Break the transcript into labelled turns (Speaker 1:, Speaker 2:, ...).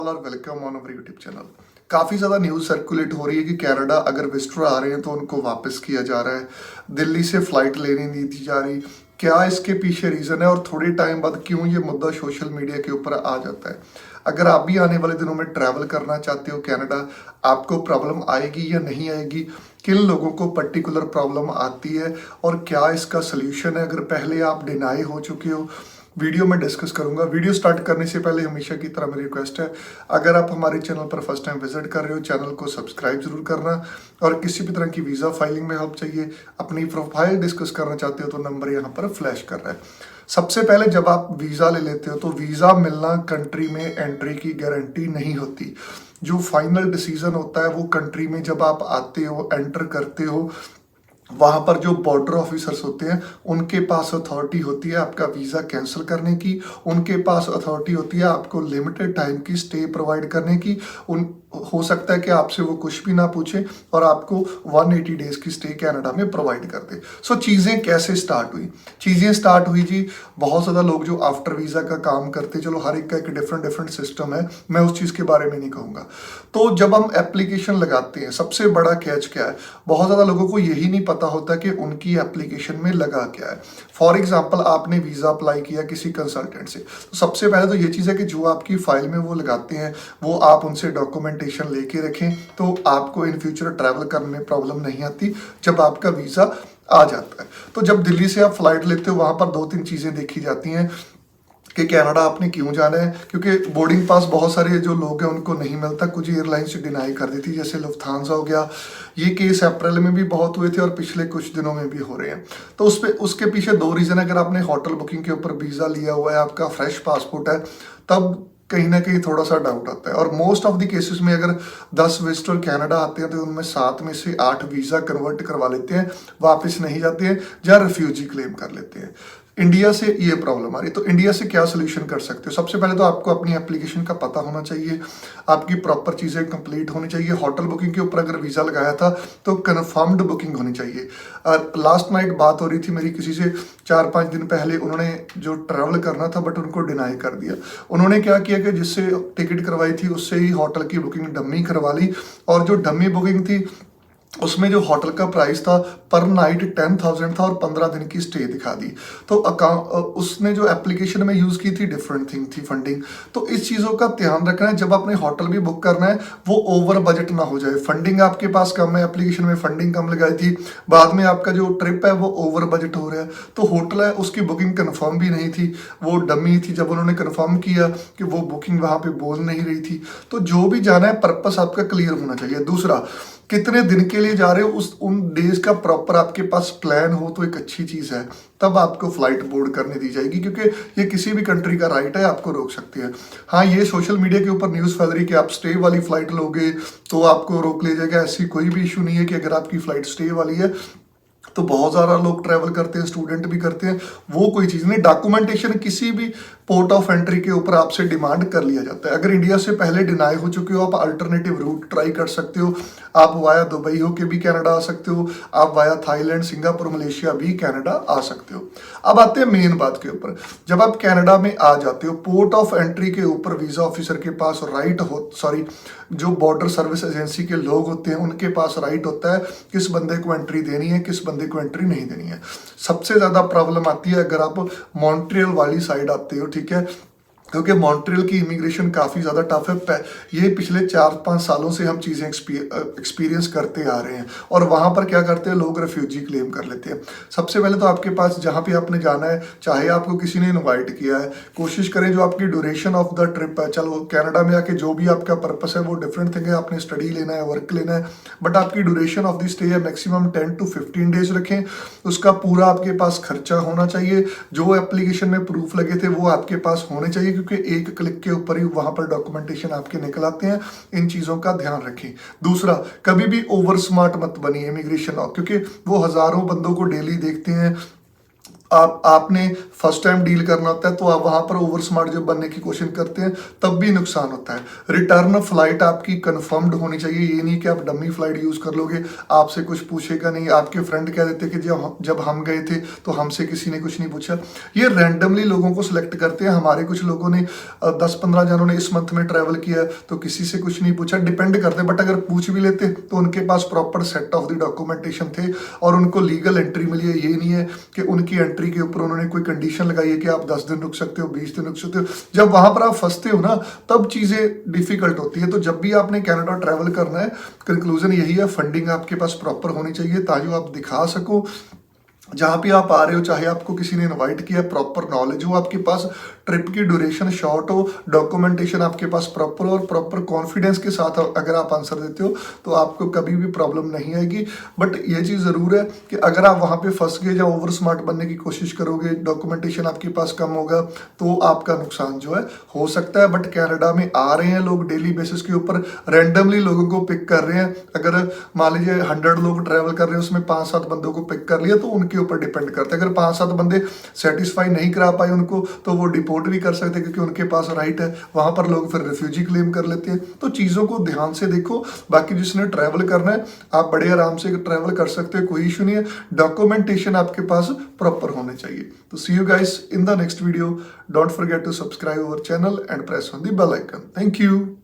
Speaker 1: और welcome on our YouTube channel. काफ़ी ज़्यादा न्यूज़ सर्कुलेट हो रही है कि कनाडा अगर विजिटर आ रहे हैं तो उनको वापस किया जा रहा है, दिल्ली से फ़्लाइट लेने नहीं दी जा रही। क्या इसके पीछे रीज़न है और थोड़े टाइम बाद क्यों ये मुद्दा सोशल मीडिया के ऊपर आ जाता है? अगर आप भी आने वाले दिनों में ट्रैवल करना चाहते हो कनाडा, आपको प्रॉब्लम आएगी या नहीं आएगी? किन लोगों को पर्टिकुलर प्रॉब्लम आती है और क्या इसका सोल्यूशन है? अगर पहले आप डिनाई हो चुके हो, वीडियो में डिस्कस करूंगा। वीडियो स्टार्ट करने से पहले हमेशा की तरह मेरी रिक्वेस्ट है, अगर आप हमारे चैनल पर फर्स्ट टाइम विजिट कर रहे हो, चैनल को सब्सक्राइब जरूर करना। और किसी भी तरह की वीज़ा फाइलिंग में हेल्प चाहिए, अपनी प्रोफाइल डिस्कस करना चाहते हो तो नंबर यहाँ पर फ्लैश कर रहा है। सबसे पहले जब आप वीज़ा ले लेते हो तो वीज़ा मिलना कंट्री में एंट्री की गारंटी नहीं होती। जो फाइनल डिसीजन होता है वो कंट्री में जब आप आते हो, एंटर करते हो, वहाँ पर जो बॉर्डर ऑफिसर्स होते हैं उनके पास अथॉरिटी होती है आपका वीज़ा कैंसिल करने की। उनके पास अथॉरिटी होती है आपको लिमिटेड टाइम की स्टे प्रोवाइड करने की। उन हो सकता है कि आपसे वो कुछ भी ना पूछे और आपको 180 डेज की स्टे कनाडा में प्रोवाइड कर दे। सो चीज़ें कैसे स्टार्ट हुई? चीज़ें स्टार्ट हुई जी, बहुत ज़्यादा लोग जो आफ्टर वीज़ा का काम करते, चलो हर एक का एक डिफरेंट डिफरेंट सिस्टम है, मैं उस चीज़ के बारे में नहीं कहूँगा। तो जब हम एप्लीकेशन लगाते हैं, सबसे बड़ा कैच क्या है? बहुत ज़्यादा लोगों को यही नहीं पता होता कि उनकी एप्लीकेशन में लगा क्या है। फॉर एग्जाम्पल, आपने वीज़ा अप्लाई किया किसी कंसल्टेंट से, तो सबसे पहले तो ये चीज़ है कि जो आपकी फाइल में वो लगाते हैं वो आप उनसे डॉक्यूमेंटेशन लेके रखें, तो आपको इन फ्यूचर ट्रैवल करने में प्रॉब्लम नहीं आती जब आपका वीज़ा आ जाता है। तो जब दिल्ली से आप फ्लाइट लेते हो, वहाँ पर दो तीन चीज़ें देखी जाती हैं कि कनाडा आपने क्यों जाना है। क्योंकि बोर्डिंग पास बहुत सारे जो लोग हैं उनको नहीं मिलता, कुछ एयरलाइंस डिनाई कर देती, जैसे लुफ्थांसा हो गया। ये केस अप्रैल में भी बहुत हुए थे और पिछले कुछ दिनों में भी हो रहे हैं। तो उसके पीछे दो रीज़न है। अगर आपने होटल बुकिंग के ऊपर वीज़ा लिया हुआ है, आपका फ्रेश पासपोर्ट है, तब कहीं ना कहीं थोड़ा सा डाउट आता है। और मोस्ट ऑफ द केसेस में अगर 10 विजिटर कनाडा आते हैं तो उनमें 7 में से 8 वीज़ा कन्वर्ट करवा लेते हैं, वापस नहीं जाते हैं या रिफ्यूजी क्लेम कर लेते हैं। इंडिया से ये प्रॉब्लम आ रही है। तो इंडिया से क्या सोल्यूशन कर सकते हो? सबसे पहले तो आपको अपनी एप्लीकेशन का पता होना चाहिए, आपकी प्रॉपर चीज़ें कंप्लीट होनी चाहिए। होटल बुकिंग के ऊपर अगर वीज़ा लगाया था तो कन्फर्म्ड बुकिंग होनी चाहिए। लास्ट नाइट बात हो रही थी मेरी किसी से, 4-5 दिन पहले, उन्होंने जो ट्रैवल करना था बट उनको डिनाई कर दिया। उन्होंने क्या किया कि जिससे टिकट करवाई थी उससे ही होटल की बुकिंग डमी करवा ली, और जो डमी बुकिंग थी उसमें जो होटल का प्राइस था पर नाइट 10,000 था और 15 दिन की स्टे दिखा दी। तो अकाउंट उसने जो एप्लीकेशन में यूज़ की थी डिफरेंट थिंग थी, फंडिंग। तो इस चीज़ों का ध्यान रखना है जब आपने होटल भी बुक करना है, वो ओवर बजट ना हो जाए। फंडिंग आपके पास कम है, एप्लीकेशन में फंडिंग कम लगाई थी, बाद में आपका जो ट्रिप है वो ओवर बजट हो रहा है। तो होटल है उसकी बुकिंग कन्फर्म भी नहीं थी, वो डमी थी। जब उन्होंने कन्फर्म किया कि वो बुकिंग वहाँ पे बोल नहीं रही थी। तो जो भी जाना है पर्पस आपका क्लियर होना चाहिए। दूसरा, कितने दिन के लिए जा रहे हो, उस उन डेज का प्रॉपर आपके पास प्लान हो तो एक अच्छी चीज़ है, तब आपको फ्लाइट बोर्ड करने दी जाएगी। क्योंकि ये किसी भी कंट्री का राइट है, आपको रोक सकती है। हाँ, ये सोशल मीडिया के ऊपर न्यूज़ फैल रही है कि आप स्टे वाली फ्लाइट लोगे तो आपको रोक लिया जाएगा। ऐसी कोई भी इशू नहीं है कि अगर आपकी फ्लाइट स्टे वाली है तो बहुत ज़्यादा लोग ट्रैवल करते हैं, स्टूडेंट भी करते हैं, वो कोई चीज़ नहीं। डॉक्यूमेंटेशन किसी भी पोर्ट ऑफ एंट्री के ऊपर आपसे डिमांड कर लिया जाता है। अगर इंडिया से पहले डिनाई हो चुके हो, आप अल्टरनेटिव रूट ट्राई कर सकते हो। आप वाया दुबई होके भी कनाडा आ सकते हो, आप वाया थाईलैंड, सिंगापुर, मलेशिया भी कनाडा आ सकते हो। अब आते हैं मेन बात के ऊपर। जब आप कनाडा में आ जाते हो, पोर्ट ऑफ एंट्री के ऊपर वीज़ा ऑफिसर के पास राइट हो, सॉरी, जो बॉर्डर सर्विस एजेंसी के लोग होते हैं उनके पास राइट होता है किस बंदे को एंट्री देनी है, किस बंदे को एंट्री नहीं देनी है। सबसे ज़्यादा प्रॉब्लम आती है अगर आप मॉन्ट्रियल वाली साइड आते हो, ठीक है, क्योंकि मॉन्ट्रियल की इमिग्रेशन काफ़ी ज़्यादा टफ है। ये पिछले 4-5 सालों से हम चीज़ें एक्सपीरियंस करते आ रहे हैं। और वहाँ पर क्या करते हैं लोग, रेफ्यूजी क्लेम कर लेते हैं। सबसे पहले तो आपके पास जहाँ पे आपने जाना है, चाहे आपको किसी ने इनवाइट किया है, कोशिश करें जो आपकी ड्यूरेशन ऑफ द ट्रिप है, चलो कनाडा में आके जो भी आपका पर्पस है वो डिफरेंट थिंग है, आपने स्टडी लेना है, वर्क लेना है, बट आपकी ड्यूरेशन ऑफ द स्टे है मैक्सिमम 10 to 15 डेज रखें। उसका पूरा आपके पास खर्चा होना चाहिए, जो एप्लीकेशन में प्रूफ लगे थे वो आपके पास होने चाहिए, क्योंकि एक क्लिक के ऊपर ही वहां पर डॉक्यूमेंटेशन आपके निकल आते हैं। इन चीजों का ध्यान रखें। दूसरा, कभी भी ओवर स्मार्ट मत बनिए इमिग्रेशन, क्योंकि वो हजारों बंदों को डेली देखते हैं, आपने फर्स्ट टाइम डील करना होता है तो आप वहां पर ओवर स्मार्ट जब बनने की कोशिश करते हैं तब भी नुकसान होता है। रिटर्न फ्लाइट आपकी कंफर्म्ड होनी चाहिए, ये नहीं कि आप डमी फ्लाइट यूज कर लोगे, आपसे कुछ पूछेगा नहीं। आपके फ्रेंड कह देते कि जब हम गए थे तो हमसे किसी ने कुछ नहीं पूछा। ये रैंडमली लोगों को सिलेक्ट करते हैं। हमारे कुछ लोगों ने 10-15 जनों ने इस मंथ में ट्रैवल किया तो किसी से कुछ नहीं पूछा, डिपेंड करते। बट अगर पूछ भी लेते तो उनके पास proper set of the documentation थे और उनको लीगल एंट्री मिली है। ये नहीं है कि उनकी एंट्री के ऊपर उन्होंने कोई कंडीशन लगाई है कि आप 10 दिन रुक सकते हो, 20 दिन रुक सकते हो। जब वहां पर आप फंसते हो ना तब चीजें डिफिकल्ट होती है। तो जब भी आपने कनाडा ट्रैवल करना है, कंक्लूजन यही है, फंडिंग आपके पास प्रॉपर होनी चाहिए ताकि आप दिखा सको जहां पे आप आ रहे हो, चाहे आपको किसी ने इनवाइट किया, प्रॉपर नॉलेज हो आपके पास, ट्रिप की ड्यूरेशन शॉर्ट हो, डॉक्यूमेंटेशन आपके पास प्रॉपर हो और प्रॉपर कॉन्फिडेंस के साथ अगर आप आंसर देते हो तो आपको कभी भी प्रॉब्लम नहीं आएगी। बट ये चीज़ ज़रूर है कि अगर आप वहाँ पे फंस गए या ओवर स्मार्ट बनने की कोशिश करोगे, डॉक्यूमेंटेशन आपके पास कम होगा तो आपका नुकसान जो है हो सकता है। बट कनाडा में आ रहे हैं लोग डेली बेसिस के ऊपर, रैंडमली लोगों को पिक कर रहे हैं। अगर मान लीजिए 100 लोग ट्रैवल कर रहे हैं, उसमें 5-7 बंदों को पिक कर लिया तो उनके ऊपर डिपेंड करता है। अगर 5-7 बंदे सेटिस्फाई नहीं करा पाए उनको तो वो डिपोर्ट भी कर सकते हैं, क्योंकि उनके पास राइट है। वहां पर लोग फिर रिफ्यूजी क्लेम कर लेते हैं। तो चीजों को ध्यान से देखो। बाकी जिसने ट्रैवल करना है आप बड़े आराम से ट्रैवल कर सकते हो, कोई इशू नहीं है। डॉक्यूमेंटेशन आपके पास प्रॉपर होने चाहिए। तो see you guys in the next video. Don't forget to subscribe our channel and press on the bell icon. Thank you.